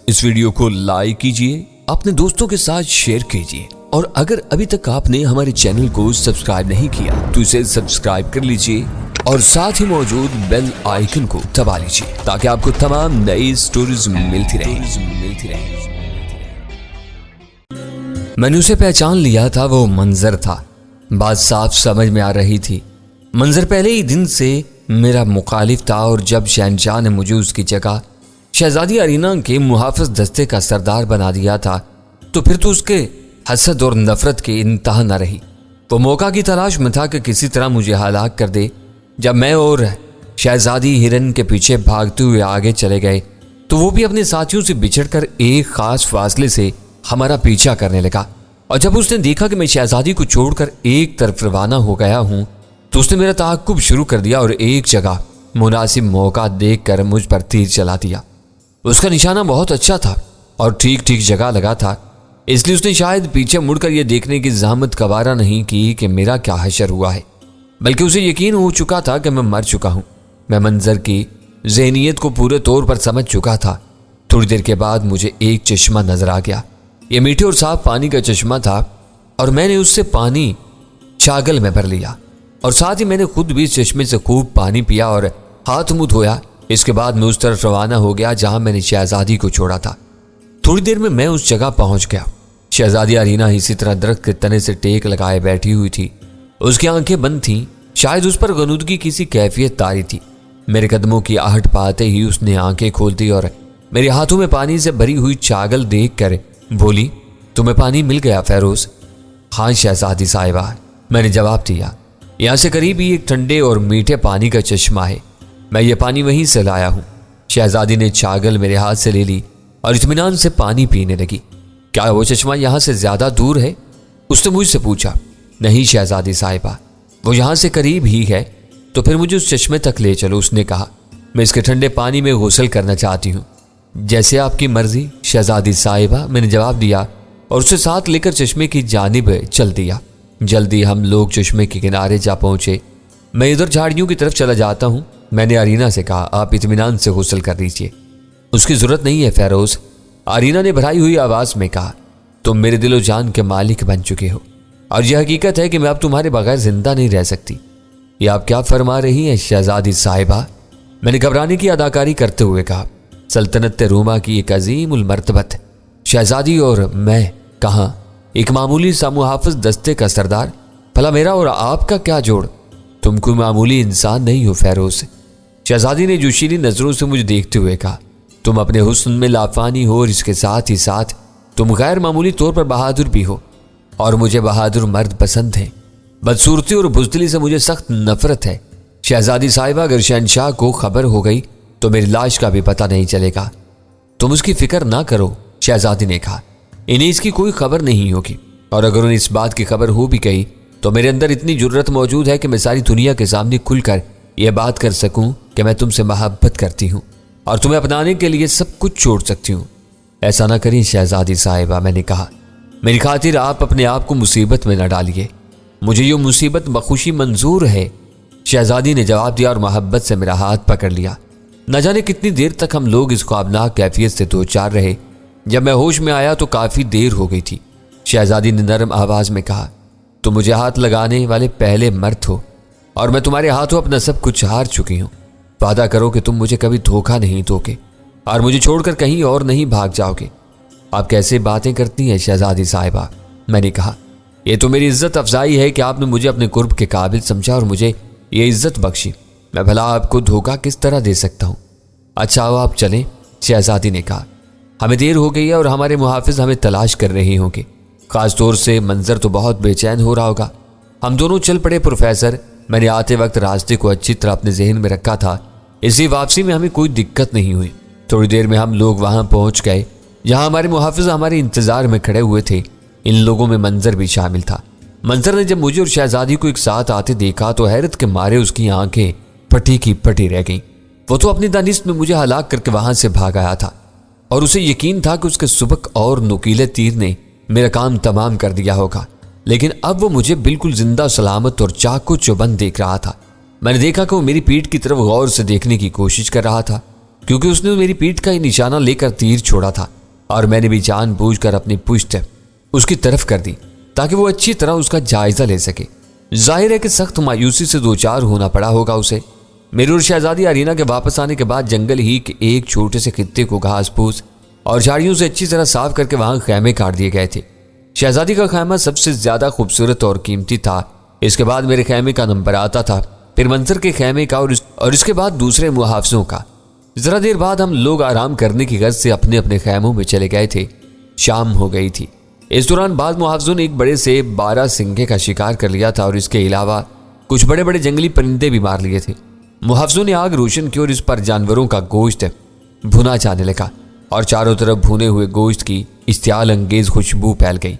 اس video کو like کیجئے، اپنے دوستوں کے ساتھ شیئر کیجئے، اور اگر ابھی تک آپ نے ہمارے چینل کو سبسکرائب نہیں کیا تو اسے سبسکرائب کر لیجئے اور ساتھ ہی موجود بیل آئیکن کو دبا لیجئے تاکہ آپ کو تمام نئی سٹوریز ملتی رہیں۔ میں نے اسے پہچان لیا تھا، وہ منظر تھا، بات صاف سمجھ میں آ رہی تھی۔ منظر پہلے ہی دن سے میرا مخالف تھا، اور جب شہنشاہ نے مجھے اس کی جگہ شہزادی ارینا کے محافظ دستے کا سردار بنا دیا تھا تو پھر تو اس کے حسد اور نفرت کی انتہا نہ رہی۔ وہ موقع کی تلاش میں تھا کہ کسی طرح مجھے ہلاک کر دے۔ جب میں اور شہزادی ہرن کے پیچھے بھاگتے ہوئے آگے چلے گئے تو وہ بھی اپنے ساتھیوں سے بچھڑ کر ایک خاص فاصلے سے ہمارا پیچھا کرنے لگا، اور جب اس نے دیکھا کہ میں شہزادی کو چھوڑ کر ایک طرف روانہ ہو گیا ہوں تو اس نے میرا تعاقب شروع کر دیا اور ایک جگہ مناسب موقع دیکھ کر مجھ پر تیر چلا دیا۔ اس کا نشانہ بہت اچھا تھا اور ٹھیک جگہ لگا تھا، اس لیے اس نے شاید پیچھے مڑ کر یہ دیکھنے کی زحمت گوارا نہیں کی کہ میرا کیا حشر ہوا ہے، بلکہ اسے یقین ہو چکا تھا کہ میں مر چکا ہوں۔ میں منظر کی ذہنیت کو پورے طور پر سمجھ چکا تھا۔ تھوڑی دیر کے بعد مجھے ایک چشمہ نظر آ گیا۔ یہ میٹھے اور صاف پانی کا چشمہ تھا، اور میں نے اس سے پانی چھاگل میں بھر لیا، اور ساتھ ہی میں نے خود بھی اس چشمے سے خوب پانی پیا اور ہاتھ منہ دھویا۔ اس کے بعد میں اس طرف روانہ ہو گیا جہاں میں نے شہزادی کو چھوڑا تھا۔ تھوڑی دیر میں اس جگہ پہنچ گیا۔ شہزادی ارینا اسی طرح درخت کے تنے سے ٹیک لگائے بیٹھی ہوئی تھی۔ اس کی آنکھیں بند تھیں، شاید اس پر غنودگی کسی کیفیت طاری تھی۔ میرے قدموں کی آہٹ پاتے ہی اس نے آنکھیں کھول دی اور میرے ہاتھوں میں پانی سے بھری ہوئی چھاگل دیکھ کر بولی، تمہیں پانی مل گیا فیروز؟ ہاں شہزادی صاحبہ، میں نے جواب دیا۔ یہاں سے قریب ہی ایک ٹھنڈے اور میٹھے پانی کا چشمہ ہے، میں یہ پانی وہیں سے لایا ہوں۔ شہزادی نے چھاگل میرے ہاتھ سے لے لی اور اطمینان سے پانی پینے لگی۔ کیا وہ چشمہ یہاں سے زیادہ دور ہے؟ اس نے مجھ سے پوچھا۔ نہیں شہزادی صاحبہ، وہ یہاں سے قریب ہی ہے، تو پھر مجھے اس چشمے تک لے چلو، اس نے کہا۔ میں اس کے ٹھنڈے پانی میں غسل کرنا چاہتی ہوں۔ جیسے آپ کی مرضی شہزادی صاحبہ، میں نے جواب دیا اور اسے ساتھ لے کر چشمے کی جانب چل دیا۔ جلدی ہم لوگ چشمے کے کنارے جا پہنچے۔ میں ادھر جھاڑیوں کی طرف چلا جاتا ہوں، میں نے ارینا سے کہا۔ آپ اطمینان سے غسل کر لیجیے، اس کی ضرورت نہیں ہے فیروز، ارینا نے بھرائی ہوئی آواز میں کہا۔ تم میرے دل و جان کے مالک بن چکے ہو، اور یہ حقیقت ہے کہ میں اب تمہارے بغیر زندہ نہیں رہ سکتی۔ یہ آپ کیا فرما رہی ہیں شہزادی صاحبہ؟ میں نے گھبرانے کی اداکاری کرتے ہوئے کہا۔ سلطنت روما کی ایک عظیم المرتبت شہزادی اور میں کہاں ایک معمولی سا محافظ دستے کا سردار؟ بھلا میرا اور آپ کا کیا جوڑ؟ تم کوئی معمولی انسان نہیں ہو فیروز، شہزادی نے جوشیلی نظروں سے مجھے دیکھتے ہوئے کہا۔ تم اپنے حسن میں لافانی ہو، اور اس کے ساتھ ہی ساتھ تم غیر معمولی طور پر بہادر بھی ہو، اور مجھے بہادر مرد پسند ہیں۔ بدصورتی اور بزدلی سے مجھے سخت نفرت ہے شہزادی صاحبہ، اگر شہنشاہ کو خبر ہو گئی تو میری لاش کا بھی پتہ نہیں چلے گا۔ تم اس کی فکر نہ کرو، شہزادی نے کہا۔ انہیں اس کی کوئی خبر نہیں ہوگی، اور اگر انہیں اس بات کی خبر ہو بھی گئی تو میرے اندر اتنی جرت موجود ہے کہ میں ساری دنیا کے سامنے کھل کر یہ بات کر سکوں کہ میں تم سے محبت کرتی ہوں اور تمہیں اپنانے کے لیے سب کچھ چھوڑ سکتی ہوں۔ ایسا نہ کریں شہزادی صاحبہ، میں نے کہا۔ میری خاطر آپ اپنے آپ کو مصیبت میں نہ ڈالیے، مجھے یہ مصیبت بخوشی منظور ہے، شہزادی نے جواب دیا اور محبت سے میرا ہاتھ پکڑ لیا۔ نہ جانے کتنی دیر تک ہم لوگ اس خوابناک کیفیت سے دوچار رہے۔ جب میں ہوش میں آیا تو کافی دیر ہو گئی تھی۔ شہزادی نے نرم آواز میں کہا، تم مجھے ہاتھ لگانے والے پہلے مرد ہو، اور میں تمہارے ہاتھوں اپنا سب کچھ ہار چکی ہوں۔ وعدہ کرو کہ تم مجھے کبھی دھوکہ نہیں دو گے اور مجھے چھوڑ کر کہیں اور نہیں بھاگ جاؤ گے۔ آپ کیسے باتیں کرتی ہیں شہزادی صاحبہ، میں نے کہا۔ یہ تو میری عزت افزائی ہے کہ آپ نے مجھے اپنے قرب کے قابل سمجھا اور مجھے یہ عزت بخشی۔ میں بھلا آپ کو دھوکہ کس طرح دے سکتا ہوں؟ اچھا ہو آپ چلیں، شہزادی نے کہا۔ ہمیں دیر ہو گئی ہے اور ہمارے محافظ ہمیں تلاش کر رہے ہوں گے، خاص طور سے منظر تو بہت بے چین ہو رہا ہوگا۔ ہم دونوں چل پڑے پروفیسر۔ میں نے آتے وقت راستے کو اچھی طرح اپنے ذہن میں رکھا تھا، اسی واپسی میں ہمیں کوئی دقت نہیں ہوئی۔ تھوڑی دیر میں ہم لوگ وہاں پہنچ گئے جہاں ہمارے محافظ ہمارے انتظار میں کھڑے ہوئے تھے۔ ان لوگوں میں منظر بھی شامل تھا۔ منظر نے جب مجھے اور شہزادی کو ایک ساتھ آتے دیکھا تو حیرت کے مارے اس کی آنکھیں پھٹی کی پھٹی رہ گئیں۔ وہ تو اپنی دانست میں مجھے ہلاک کر کے وہاں سے بھاگ آیا تھا، اور اسے یقین تھا کہ اس کے سبک اور نوکیلے تیر نے میرا کام تمام کر دیا ہوگا، لیکن اب وہ مجھے بالکل زندہ سلامت اور چاقو چوبند دیکھ رہا تھا۔ میں نے دیکھا کہ وہ میری پیٹھ کی طرف غور سے دیکھنے کی کوشش کر رہا تھا، کیونکہ اس نے میری پیٹھ کا ہی نشانہ لے کر تیر چھوڑا تھا۔ اور میں نے بھی جان بوجھ کر اپنی پشت اس کی طرف کر دی تاکہ وہ اچھی طرح اس کا جائزہ لے سکے۔ ظاہر ہے کہ سخت مایوسی سے دوچار ہونا پڑا ہوگا اسے۔ میری اور شہزادی ارینا کے واپس آنے کے بعد جنگل ہی کے ایک چھوٹے سے خطے کو گھاس پھوس اور جھاڑیوں سے اچھی طرح صاف کر کے وہاں خیمے کاٹ دیے گئے تھے۔ شہزادی کا خیمہ سب سے زیادہ خوبصورت اور قیمتی تھا، اس کے بعد میرے خیمے کا نمبر آتا تھا، پھر منظر کے خیمے کا اور اس کے بعد دوسرے محافظوں کا۔ ذرا دیر بعد ہم لوگ آرام کرنے کی غرض سے اپنے اپنے خیموں میں چلے گئے تھے۔ شام ہو گئی تھی۔ اس دوران بعض محافظوں نے ایک بڑے سے 12 سنگھے کا شکار کر لیا تھا اور اس کے علاوہ کچھ بڑے بڑے جنگلی پرندے بھی مار لیے تھے۔ محافظوں نے آگ روشن کی اور اس پر جانوروں کا گوشت بھنا جانے لگا اور چاروں طرف بھونے ہوئے گوشت کی اشتعال انگیز خوشبو پھیل گئی۔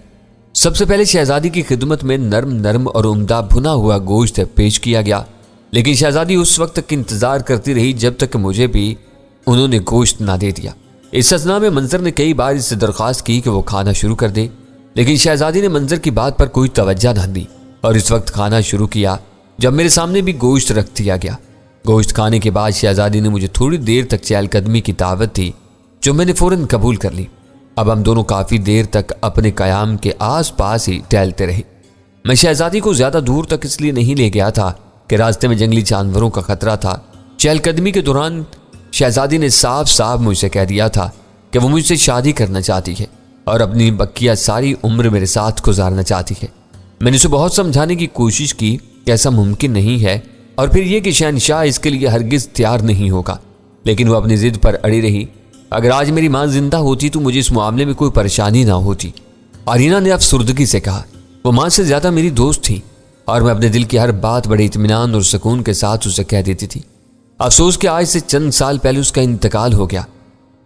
سب سے پہلے شہزادی کی خدمت میں نرم نرم اور عمدہ بھنا ہوا گوشت پیش کیا گیا، لیکن شہزادی اس وقت تک انتظار کرتی رہی جب تک کہ مجھے بھی انہوں نے گوشت نہ دے دیا۔ اس اثنا میں منظر نے کئی بار اس سے درخواست کی کہ وہ کھانا شروع کر دے، لیکن شہزادی نے منظر کی بات پر کوئی توجہ نہ دی اور اس وقت کھانا شروع کیا جب میرے سامنے بھی گوشت رکھ دیا گیا۔ گوشت کھانے کے بعد شہزادی نے مجھے تھوڑی دیر تک چہل قدمی کی دعوت دی، جو میں نے فوراً قبول کر لی۔ اب ہم دونوں کافی دیر تک اپنے قیام کے آس پاس ہی ٹہلتے رہے۔ میں شہزادی کو زیادہ دور تک اس لیے نہیں لے گیا تھا کہ راستے میں جنگلی جانوروں کا خطرہ تھا۔ چہل قدمی کے دوران شہزادی نے صاف صاف مجھ سے کہہ دیا تھا کہ وہ مجھ سے شادی کرنا چاہتی ہے اور اپنی بقیہ ساری عمر میرے ساتھ گزارنا چاہتی ہے۔ میں نے اسے بہت سمجھانے کی کوشش کی کہ ایسا ممکن نہیں ہے اور پھر یہ کہ شہنشاہ اس کے لیے ہرگز تیار نہیں ہوگا، لیکن وہ اپنی ضد پر اڑی رہی۔ اگر آج میری ماں زندہ ہوتی تو مجھے اس معاملے میں کوئی پریشانی نہ ہوتی۔ ارینا نے افسردگی سے کہا۔ وہ ماں سے زیادہ میری دوست تھی اور میں اپنے دل کی ہر بات بڑے اطمینان اور سکون کے ساتھ اسے کہہ دیتی تھی۔ افسوس کہ آج سے چند سال پہلے اس کا انتقال ہو گیا۔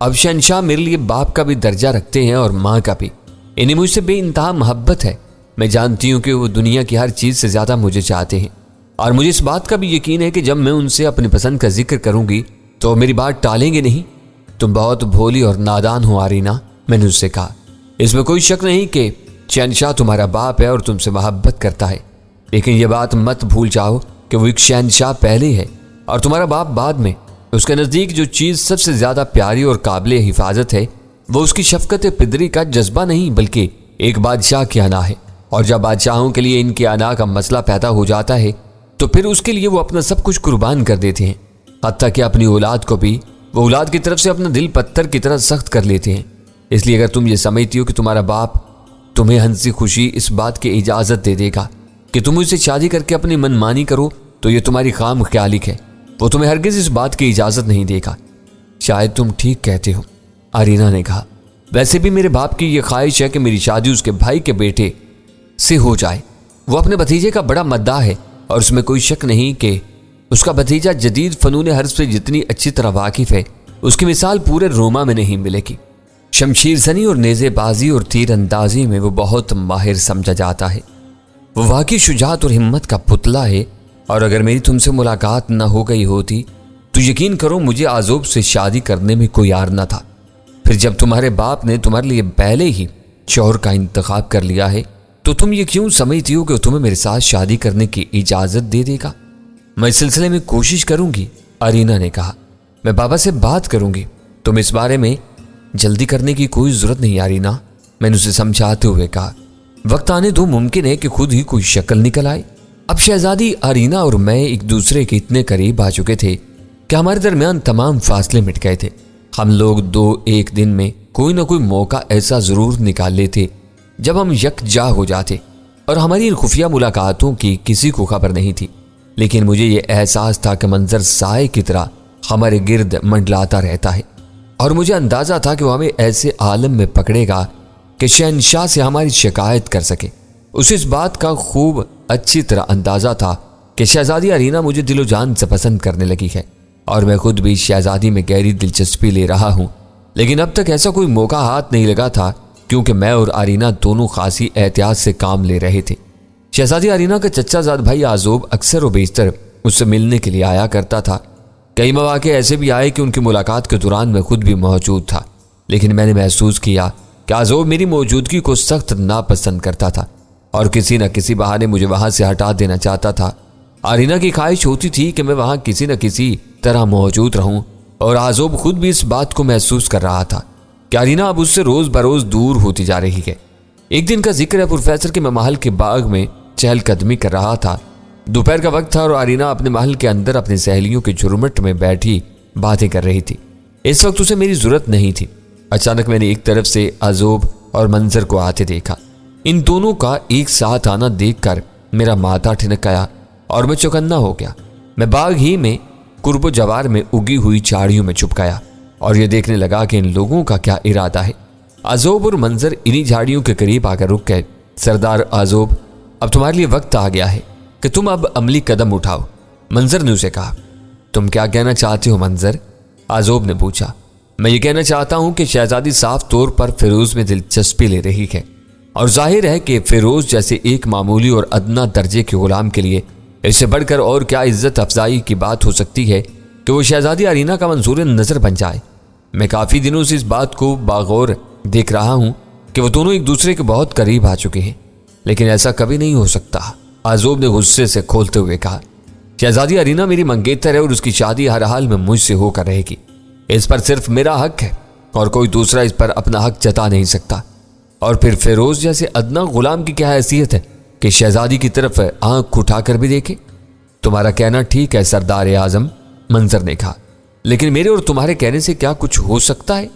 اب شہنشاہ میرے لیے باپ کا بھی درجہ رکھتے ہیں اور ماں کا بھی۔ انہیں مجھ سے بے انتہا محبت ہے۔ میں جانتی ہوں کہ وہ دنیا کی ہر چیز سے زیادہ مجھے چاہتے ہیں اور مجھے اس بات کا بھی یقین ہے کہ جب میں ان سے اپنی پسند کا ذکر کروں گی تو وہ میری بات ٹالیں گے نہیں۔ تم بہت بھولی اور نادان ہو ارینا، میں نے اس سے کہا۔ اس میں کوئی شک نہیں کہ شہنشاہ تمہارا باپ ہے اور تم سے محبت کرتا ہے، لیکن یہ بات مت بھول جاؤ کہ وہ ایک شہنشاہ پہلے ہے اور تمہارا باپ بعد میں۔ اس کے نزدیک جو چیز سب سے زیادہ پیاری اور قابل حفاظت ہے وہ اس کی شفقت پدری کا جذبہ نہیں بلکہ ایک بادشاہ کی انا ہے، اور جب بادشاہوں کے لیے ان کی انا کا مسئلہ پیدا ہو جاتا ہے تو پھر اس کے لیے وہ اپنا سب کچھ قربان کر دیتے ہیں، حتیٰ کہ اپنی اولاد کو بھی وہ اولاد کی طرف سے اپنا دل پتھر کی طرح سخت کر لیتے ہیں۔ اس لیے اگر تم یہ سمجھتی ہو کہ تمہارا باپ تمہیں ہنسی خوشی اس بات کی اجازت دے دے گا کہ تم اس سے شادی کر کے اپنی من مانی کرو تو یہ تمہاری خام خیالی ہے۔ وہ تمہیں ہرگز اس بات کی اجازت نہیں دے گا۔ شاید تم ٹھیک کہتے ہو، ارینا نے کہا۔ ویسے بھی میرے باپ کی یہ خواہش ہے کہ میری شادی اس کے بھائی کے بیٹے سے ہو جائے۔ وہ اپنے بھتیجے کا بڑا مداح ہے اور اس میں کوئی شک نہیں کہ اس کا بھتیجا جدید فنون حرب سے جتنی اچھی طرح واقف ہے اس کی مثال پورے روما میں نہیں ملے گی۔ شمشیر زنی اور نیزے بازی اور تیر اندازی میں وہ بہت ماہر سمجھا جاتا ہے۔ وہ واقعی شجاعت اور ہمت کا پتلا ہے، اور اگر میری تم سے ملاقات نہ ہو گئی ہوتی تو یقین کرو مجھے آزوب سے شادی کرنے میں کوئی عار نہ تھا۔ پھر جب تمہارے باپ نے تمہارے لیے پہلے ہی شوہر کا انتخاب کر لیا ہے تو تم یہ کیوں سمجھتی ہو کہ تمہیں میرے ساتھ شادی کرنے کی اجازت دے دے گا؟ میں اس سلسلے میں کوشش کروں گی، ارینا نے کہا۔ میں بابا سے بات کروں گی۔ تم اس بارے میں جلدی کرنے کی کوئی ضرورت نہیں ارینا، میں نے اسے سمجھاتے ہوئے کہا۔ وقت آنے دو، ممکن ہے کہ خود ہی کوئی شکل نکل آئے۔ اب شہزادی ارینا اور میں ایک دوسرے کے اتنے قریب آ چکے تھے کہ ہمارے درمیان تمام فاصلے مٹ گئے تھے۔ ہم لوگ ایک دن میں کوئی نہ کوئی موقع ایسا ضرور نکال لیتے جب ہم یکجا ہو جاتے، اور ہماری ان خفیہ ملاقاتوں کی کسی کو خبر نہیں تھی، لیکن مجھے یہ احساس تھا کہ منظر سائے کی طرح ہمارے گرد منڈلاتا رہتا ہے، اور مجھے اندازہ تھا کہ وہ ہمیں ایسے عالم میں پکڑے گا کہ شہنشاہ سے ہماری شکایت کر سکے۔ اسے اس بات کا خوب اچھی طرح اندازہ تھا کہ شہزادی ارینا مجھے دل و جان سے پسند کرنے لگی ہے، اور میں خود بھی شہزادی میں گہری دلچسپی لے رہا ہوں، لیکن اب تک ایسا کوئی موقع ہاتھ نہیں لگا تھا کیونکہ میں اور ارینا دونوں خاصی احتیاط سے کام لے رہے تھے۔ شہزادی ارینا کا چچا زاد بھائی آزوب اکثر و بیشتر اس سے ملنے کے لیے آیا کرتا تھا۔ کئی مواقع ایسے بھی آئے کہ ان کی ملاقات کے دوران میں خود بھی موجود تھا، لیکن میں نے محسوس کیا کہ آزوب میری موجودگی کو سخت ناپسند کرتا تھا اور کسی نہ کسی بہانے مجھے وہاں سے ہٹا دینا چاہتا تھا۔ ارینا کی خواہش ہوتی تھی کہ میں وہاں کسی نہ کسی طرح موجود رہوں، اور آزوب خود بھی اس بات کو محسوس کر رہا تھا کہ ارینا اب اس سے روز بروز دور ہوتی جا رہی ہے۔ ایک دن کا ذکر ہے پروفیسر کہ میں محل کے باغ میں چہل قدمی کر رہا تھا۔ دوپہر کا وقت تھا اور ارینا اپنے محل کے اندر اپنی سہیلیوں کے جھرمٹ میں بیٹھی باتیں کر رہی تھی۔ اس وقت اسے میری ضرورت نہیں تھی۔ اچانک میں نے ایک طرف سے عزوب اور منظر کو آتے دیکھا۔ ان دونوں کا ایک ساتھ آنا دیکھ کر میرا ماتھا ٹھنک آیا اور میں چوکنا ہو گیا۔ میں باغ ہی میں قرب و جوار میں اگی ہوئی چاڑیوں میں چھپ گیا اور یہ دیکھنے لگا کہ ان لوگوں کا کیا ارادہ ہے۔ عزوب اور منظر انہی جھاڑیوں کے قریب آ کر رک گئے۔ سردار عزوب، اب تمہارے لیے وقت آ گیا ہے کہ تم اب عملی قدم اٹھاؤ، منظر نے اسے کہا۔ تم کیا کہنا چاہتے ہو منظر؟ عزوب نے پوچھا۔ میں یہ کہنا چاہتا ہوں کہ شہزادی صاف طور پر فیروز میں دلچسپی لے رہی ہے اور ظاہر ہے کہ فیروز جیسے ایک معمولی اور ادنا درجے کے غلام کے لیے اس سے بڑھ کر اور کیا عزت افزائی کی بات ہو سکتی ہے کہ وہ شہزادی ارینا کا منظور نظر بن جائے۔ میں کافی دنوں سے اس بات کو باغور دیکھ رہا ہوں کہ وہ دونوں ایک دوسرے کے بہت قریب آ چکے ہیں، لیکن ایسا کبھی نہیں ہو سکتا، عزوب نے غصے سے کھولتے ہوئے کہا۔ شہزادی ارینا میری منگیتر ہے اور اس کی شادی ہر حال میں مجھ سے ہو کر رہے گی۔ اس پر صرف میرا حق ہے اور کوئی دوسرا اس پر اپنا حق جتا نہیں سکتا۔ اور پھر فیروز جیسے ادنا غلام کی کیا حیثیت ہے کہ شہزادی کی طرف آنکھ اٹھا کر بھی دیکھے؟ تمہارا کہنا ٹھیک ہے سردار اعظم، منظر نے کہا، لیکن میرے اور تمہارے کہنے سے کیا کچھ ہو سکتا ہے؟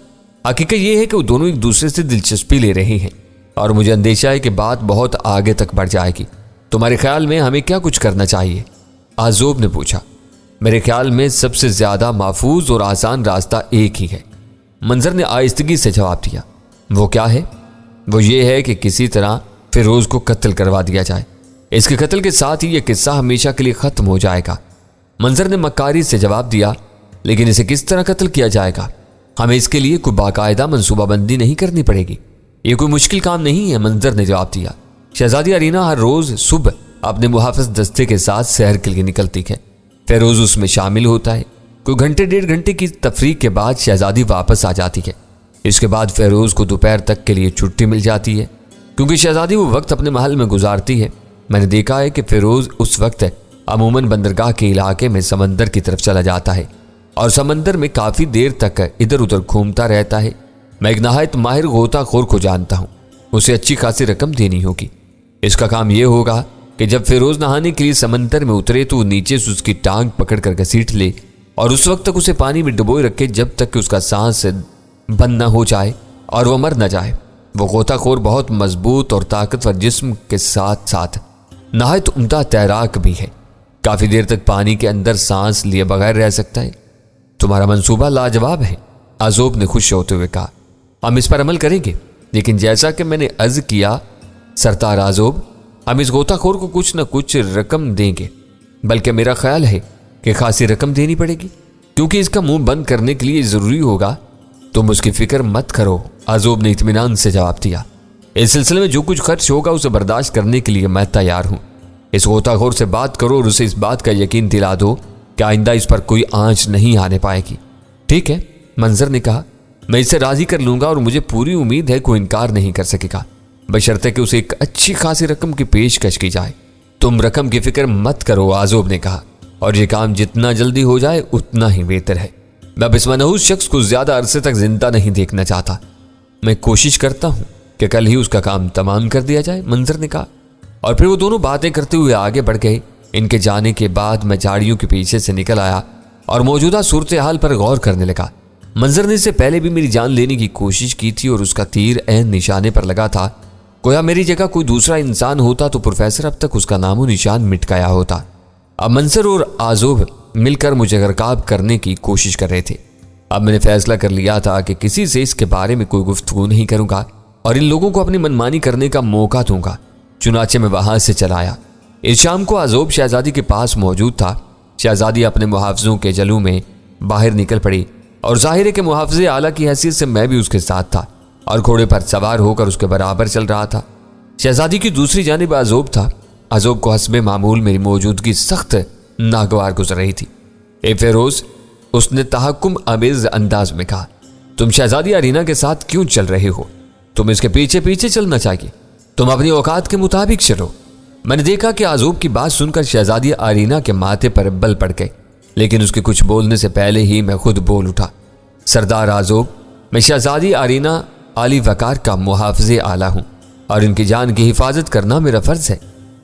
حقیقت یہ ہے کہ وہ دونوں ایک دوسرے سے دلچسپی لے رہے ہیں اور مجھے اندیشہ ہے کہ بات بہت آگے تک بڑھ جائے گی۔ تمہارے خیال میں ہمیں کیا کچھ کرنا چاہیے؟ عزوب نے پوچھا۔ میرے خیال میں سب سے زیادہ محفوظ اور آسان راستہ ایک ہی ہے، منظر نے آہستگی سے جواب دیا۔ وہ کیا ہے؟ وہ یہ ہے کہ کسی طرح فیروز کو قتل کروا دیا جائے۔ اس کے قتل کے ساتھ ہی یہ قصہ ہمیشہ کے لیے ختم ہو جائے گا، منظر نے مکاری سے جواب دیا۔ لیکن اسے کس طرح قتل کیا جائے گا؟ ہمیں اس کے لیے کوئی باقاعدہ منصوبہ بندی نہیں کرنی پڑے گی، یہ کوئی مشکل کام نہیں ہے، منظر نے جواب دیا۔ شہزادی ارینا ہر روز صبح اپنے محافظ دستے کے ساتھ سحر کے لیے نکلتی ہے، فیروز اس میں شامل ہوتا ہے۔ کوئی گھنٹے ڈیڑھ گھنٹے کی تفریح کے بعد شہزادی واپس آ جاتی ہے۔ اس کے بعد فیروز کو دوپہر تک کے لیے چھٹی مل جاتی ہے کیونکہ شہزادی وہ وقت اپنے محل میں گزارتی ہے۔ میں نے دیکھا ہے کہ فیروز اس وقت عموماً بندرگاہ کے علاقے میں سمندر کی طرف چلا جاتا ہے اور سمندر میں کافی دیر تک ادھر ادھر گھومتا رہتا ہے۔ میں ایک نہایت ماہر غوطہ خور کو جانتا ہوں، اسے اچھی خاصی رقم دینی ہوگی۔ اس کا کام یہ ہوگا کہ جب فیروز نہانے کے لیے سمندر میں اترے تو وہ نیچے سے اس کی ٹانگ پکڑ کر گھسیٹ لے اور اس وقت تک اسے پانی میں ڈبوئے رکھے جب تک کہ اس کا سانس بند نہ ہو جائے اور وہ مر نہ جائے۔ وہ غوطہ خور بہت مضبوط اور طاقتور جسم کے ساتھ ساتھ نہایت عمدہ تیراک بھی ہے، کافی دیر تک پانی کے اندر سانس لیے بغیر رہ سکتا ہے۔ تمہارا منصوبہ لاجواب ہے، عزوب نے خوش ہوتے ہوئے کہا۔ ہم اس پر عمل کریں گے، لیکن جیسا کہ میں نے عرض کیا سردار عزوب، ہم اس غوطہ خور کو کچھ نہ کچھ رقم دیں گے، بلکہ میرا خیال ہے کہ خاصی رقم دینی پڑے گی کیونکہ اس کا منہ بند کرنے کے لیے ضروری ہوگا۔ تم اس کی فکر مت کرو، عزوب نے اطمینان سے جواب دیا۔ اس سلسلے میں جو کچھ خرچ ہوگا اسے برداشت کرنے کے لیے میں تیار ہوں۔ اس غوطہ خور سے بات کرو اور اسے اس بات کا یقین دلا دو کہ آئندہ اس پر کوئی آنچ نہیں آنے پائے گی۔ ٹھیک ہے، منظر نے کہا، میں اسے راضی کر لوں گا اور مجھے پوری امید ہے کوئی انکار نہیں کر سکے گا، بشرطے کہ اسے ایک اچھی خاصی رقم کی پیشکش کی جائے۔ تم رقم کی فکر مت کرو، عزوب نے کہا، اور یہ کام جتنا جلدی ہو جائے اتنا ہی بہتر ہے۔ میں اب اس منحوس شخص کو زیادہ عرصے تک زندہ نہیں دیکھنا چاہتا۔ میں کوشش کرتا ہوں کہ کل ہی اس کا کام تمام کر دیا جائے، منظر نے کہا، اور پھر وہ دونوں باتیں کرتے ہوئے آگے بڑھ گئے۔ ان کے جانے کے بعد میں جھاڑیوں کے پیچھے سے نکل آیا اور موجودہ صورتحال پر غور کرنے لگا۔ منظر نے اس سے پہلے بھی میری جان لینے کی کوشش کی تھی اور اس کا تیر عین نشانے پر لگا تھا۔ گویا میری جگہ کوئی دوسرا انسان ہوتا تو پروفیسر اب تک اس کا نام و نشان مٹ گیا ہوتا۔ اب منظر اور عزوب مل کر مجھے غرقاب کرنے کی کوشش کر رہے تھے۔ اب میں نے فیصلہ کر لیا تھا کہ کسی سے اس کے بارے میں کوئی گفتگو نہیں کروں گا اور ان لوگوں کو اپنی منمانی کرنے کا موقع دوں گا۔ چنانچہ میں وہاں سے چلا آیا۔ اس شام کو عزوب شہزادی کے پاس موجود تھا۔ شہزادی اپنے محافظوں کے جلوں میں باہر نکل پڑی اور ظاہر ہے کہ محافظ اعلیٰ کی حیثیت سے میں بھی اس کے ساتھ تھا اور گھوڑے پر سوار ہو کر اس کے برابر چل رہا تھا۔ شہزادی کی دوسری جانب عزوب تھا۔ عزوب کو حسب معمول میری موجودگی سخت ناگوار گزر رہی تھی۔ اے فیروز، اس نے تحکم آمیز انداز میں کہا، تم شہزادی ارینا کے ساتھ کیوں چل رہے ہو؟ تم اس کے پیچھے پیچھے چلنا چاہیے، تم اپنی اوقات کے مطابق چلو۔ میں نے دیکھا کہ عزوب کی بات سن کر شہزادی ارینا کے ماتھے پر بل پڑ گئے، لیکن اس کے کچھ بولنے سے پہلے ہی میں خود بول اٹھا۔ سردار عزوب، میں شہزادی آرینہ عالی وقار کا محافظ اعلیٰ ہوں اور ان کی جان کی حفاظت کرنا میرا فرض ہے۔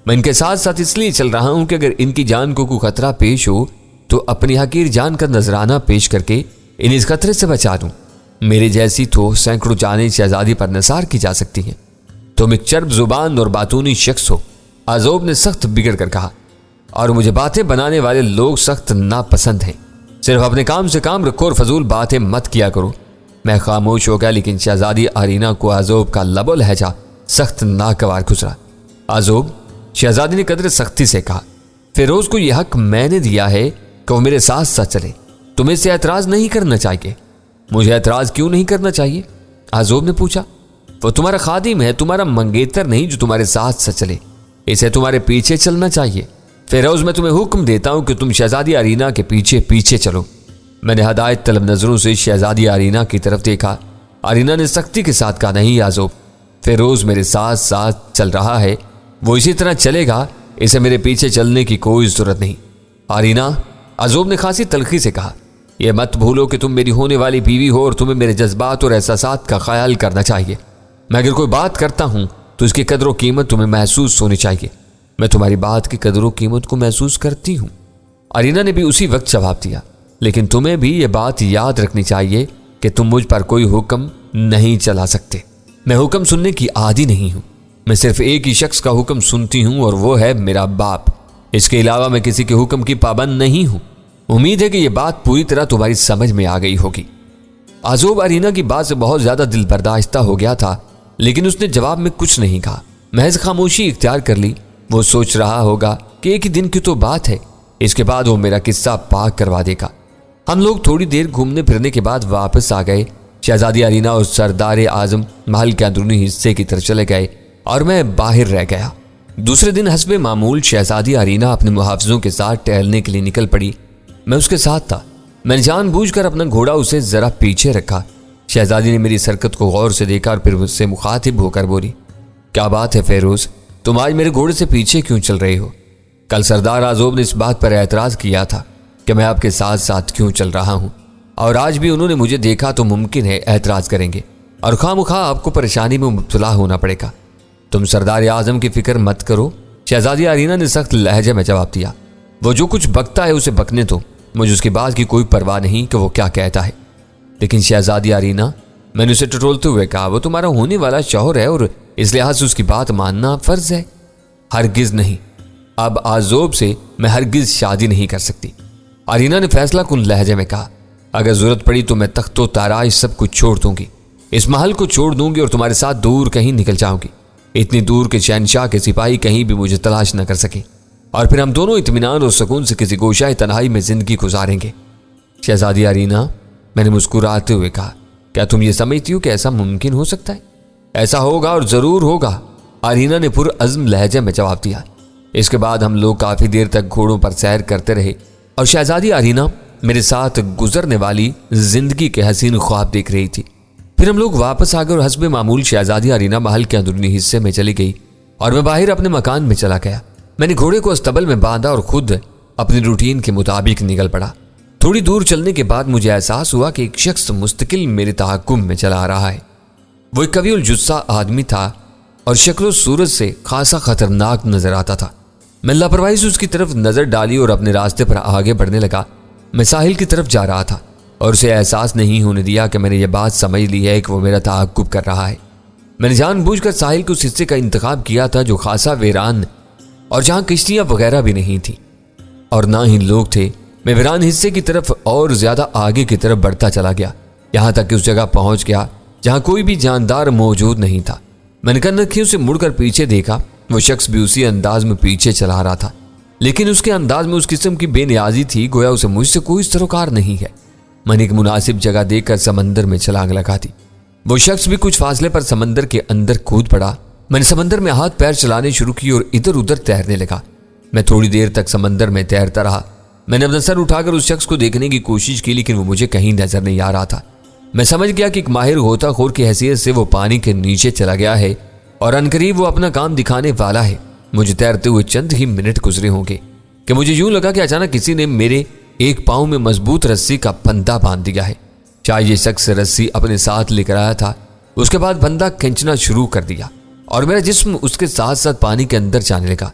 میں ان کے ساتھ ساتھ اس لیے چل رہا ہوں کہ اگر ان کی جان کو کوئی خطرہ پیش ہو تو اپنی حقیر جان کا نذرانہ پیش کر کے انہیں اس خطرے سے بچا دوں۔ میرے جیسی تو سینکڑوں جانیں شہزادی پر نثار کی جا سکتی ہیں۔ تم ایک چرب زبان اور باتونی شخص ہو، عزوب نے سخت بگڑ کر کہا، اور مجھے باتیں بنانے والے لوگ سخت ناپسند ہیں۔ صرف اپنے کام سے کام رکھو اور فضول باتیں مت کیا کرو۔ میں خاموش ہو گیا، لیکن شہزادی آرینہ کو عزوب کا لب و لہجہ سخت ناگوار گزرا۔ عزوب، شہزادی نے قدر سختی سے کہا، فیروز کو یہ حق میں نے دیا ہے کہ وہ میرے ساتھ ساتھ چلے، تمہیں اسے اعتراض نہیں کرنا چاہیے۔ مجھے اعتراض کیوں نہیں کرنا چاہیے؟ عزوب نے پوچھا۔ وہ تمہارا خادم ہے، تمہارا منگیتر نہیں جو تمہارے ساتھ ساتھ چلے، اسے تمہارے پیچھے چلنا چاہیے۔ فیروز، میں تمہیں حکم دیتا ہوں کہ تم شہزادی آرینہ کے پیچھے پیچھے چلو۔ میں نے ہدایت طلب نظروں سے شہزادی آرینہ کی طرف دیکھا۔ آرینہ نے سختی کے ساتھ کہا، نہیں عزوب، فیروز میرے ساتھ ساتھ چل رہا ہے، وہ اسی طرح چلے گا، اسے میرے پیچھے چلنے کی کوئی ضرورت نہیں۔ آرینہ، عزوب نے خاصی تلخی سے کہا، یہ مت بھولو کہ تم میری ہونے والی بیوی ہو اور تمہیں میرے جذبات اور احساسات کا خیال کرنا چاہیے۔ میں اگر کوئی بات کرتا ہوں تو اس کی قدر و قیمت تمہیں محسوس ہونی چاہیے۔ میں تمہاری بات کی قدر و قیمت کو محسوس کرتی ہوں۔ آرینہ نے بھی اسی وقت جواب دیا، لیکن تمہیں بھی یہ بات یاد رکھنی چاہیے کہ تم مجھ پر کوئی حکم نہیں چلا سکتے۔ میں حکم سننے کی عادی نہیں ہوں، میں صرف ایک ہی شخص کا حکم سنتی ہوں اور وہ ہے میرا باپ۔ اس کے علاوہ میں کسی کے حکم کی پابند نہیں ہوں۔ امید ہے کہ یہ بات پوری طرح تمہاری سمجھ میں آ گئی ہوگی۔ عزوب آرینہ کی بات سے بہت زیادہ دل برداشتہ ہو گیا تھا، لیکن اس نے جواب میں کچھ نہیں کہا، محض خاموشی اختیار کر لی۔ وہ سوچ رہا ہوگا کہ ایک ہی دن کی تو بات ہے، اس کے بعد وہ میرا قصہ پاک کروا دے گا۔ ہم لوگ تھوڑی دیر گھومنے پھرنے کے بعد واپس آ گئے۔ شہزادی آرینہ اور سردار اعظم محل کے اندرونی حصے کی طرف چلے گئے اور میں باہر رہ گیا۔ دوسرے دن حسب معمول شہزادی آرینہ اپنے محافظوں کے ساتھ ٹہلنے کے لیے نکل پڑی۔ میں اس کے ساتھ تھا۔ میں نے جان بوجھ کر اپنا گھوڑا اسے ذرا پیچھے رکھا۔ شہزادی نے میری حرکت کو غور سے دیکھا اور پھر مجھ سے مخاطب ہو کر بولی، کیا بات ہے فیروز، تم آج میرے گھوڑے سے پیچھے کیوں چل رہے ہو؟ کل سردار عزوب نے اس بات پر اعتراض کیا تھا کہ میں آپ کے ساتھ ساتھ کیوں چل رہا ہوں، اور آج بھی انہوں نے مجھے دیکھا تو ممکن ہے اعتراض کریں گے اور خواہ مخواہ آپ کو پریشانی میں مبتلا ہونا پڑے گا۔ تم سردار اعظم کی فکر مت کرو، شہزادی آرینہ نے سخت لہجے میں جواب دیا۔ وہ جو کچھ بکتا ہے اسے بکنے دو، مجھے اس کی بات کی کوئی پرواہ نہیں کہ وہ کیا کہتا ہے۔ لیکن شہزادی آرینہ، میں نے اسے ٹٹولتے ہوئے کہا، وہ تمہارا ہونے والا شوہر ہے اور اس لحاظ سے اس کی بات ماننا فرض ہے۔ ہرگز نہیں، اب عزوب سے میں ہرگز شادی نہیں کر سکتی، آرینہ نے فیصلہ کن لہجے میں کہا۔ اگر ضرورت پڑی تو میں تخت و تاراج سب کچھ چھوڑ دوں گی، اس محل کو چھوڑ دوں گی اور تمہارے ساتھ دور کہیں نکل جاؤں گی، اتنی دور کہ شہنشاہ کے سپاہی کہیں بھی مجھے تلاش نہ کر سکیں، اور پھر ہم دونوں اطمینان اور سکون سے کسی گوشہ تنہائی میں زندگی گزاریں گے۔ شہزادی آرینہ، میں نے مسکراتے ہوئے کہا، کیا تم یہ سمجھتی ہو کہ ایسا ممکن ہو سکتا ہے؟ ایسا ہوگا اور ضرور ہوگا، آرینہ نے پرعزم لہجے میں جواب دیا۔ اس کے بعد ہم لوگ کافی دیر تک گھوڑوں پر سیر کرتے رہے اور شہزادی آرینہ میرے ساتھ گزرنے والی زندگی کے حسین خواب دیکھ رہی تھی۔ پھر ہم لوگ واپس آ گئے اور حسب معمول شہزادی آرینہ محل کے اندرونی حصے میں چلی گئی اور میں باہر اپنے مکان میں چلا گیا۔ میں نے گھوڑے کو استبل میں باندھا اور خود اپنی روٹین کے مطابق نکل پڑا۔ تھوڑی دور چلنے کے بعد مجھے احساس ہوا کہ ایک شخص مستقل میرے تحکم میں چلا آ رہا ہے۔ وہ ایک قوی الجثہ آدمی تھا اور شکل و صورت سے خاصا خطرناک نظر آتا تھا۔ میں لاپرواہی سے اس کی طرف نظر ڈالی اور اپنے راستے پر آگے بڑھنے لگا۔ میں ساحل کی طرف جا رہا تھا اور اسے احساس نہیں ہونے دیا کہ میں نے یہ بات سمجھ لی ہے کہ وہ میرا تعاقب کر رہا ہے۔ میں نے جان بوجھ کر ساحل کے اس حصے کا انتخاب کیا تھا جو خاصا ویران اور جہاں کشتیاں وغیرہ بھی نہیں تھیں اور نہ ہی لوگ تھے۔ میں ویران حصے کی طرف اور زیادہ آگے کی طرف بڑھتا چلا گیا، یہاں تک کہ اس جگہ پہنچ گیا جہاں کوئی بھی جاندار موجود نہیں تھا۔ میں نے کنکھیوں سے مڑ کر پیچھے دیکھا، وہ شخص بھی اسی انداز میں پیچھے چلا رہا تھا، لیکن اس کے انداز میں اس قسم کی بے نیازی تھی گویا اسے مجھ سے کوئی سروکار نہیں ہے۔ میں نے ایک مناسب جگہ دیکھ کر سمندر میں چھلانگ لگا دی۔ وہ شخص بھی کچھ فاصلے پر سمندر کے اندر کود پڑا۔ میں نے سمندر میں ہاتھ پیر چلانے شروع کی اور ادھر ادھر تیرنے لگا۔ میں تھوڑی دیر تک سمندر میں تیرتا رہا۔ میں نے اپنا سر اٹھا کر اس شخص کو دیکھنے کی کوشش کی، لیکن وہ مجھے کہیں نظر نہیں آ رہا تھا۔ میں سمجھ گیا کہ ایک ماہر غوطہ خور کی حیثیت سے وہ پانی کے نیچے چلا گیا ہے اور عنقریب وہ اپنا کام دکھانے والا ہے۔ مجھے تیرتے ہوئے چند ہی منٹ گزرے ہوں گے کہ مجھے یوں لگا کہ اچانک کسی نے میرے ایک پاؤں میں مضبوط رسی کا پھندا باندھ دیا ہے۔ شاید یہ شخص رسی اپنے ساتھ لے کر آیا تھا۔ اس کے بعد بندہ کھینچنا شروع کر دیا اور میرا جسم اس کے ساتھ ساتھ پانی کے اندر جانے لگا۔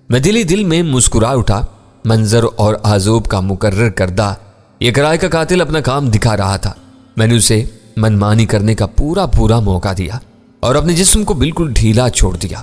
میں دل میں مسکرا اٹھا۔ منظر اور آذوب کا مقرر کردہ یہ کرائے کا قاتل اپنا کام دکھا رہا تھا۔ میں نے اسے منمانی کرنے کا پورا موقع دیا اور اپنے جسم کو بالکل ڈھیلا چھوڑ دیا۔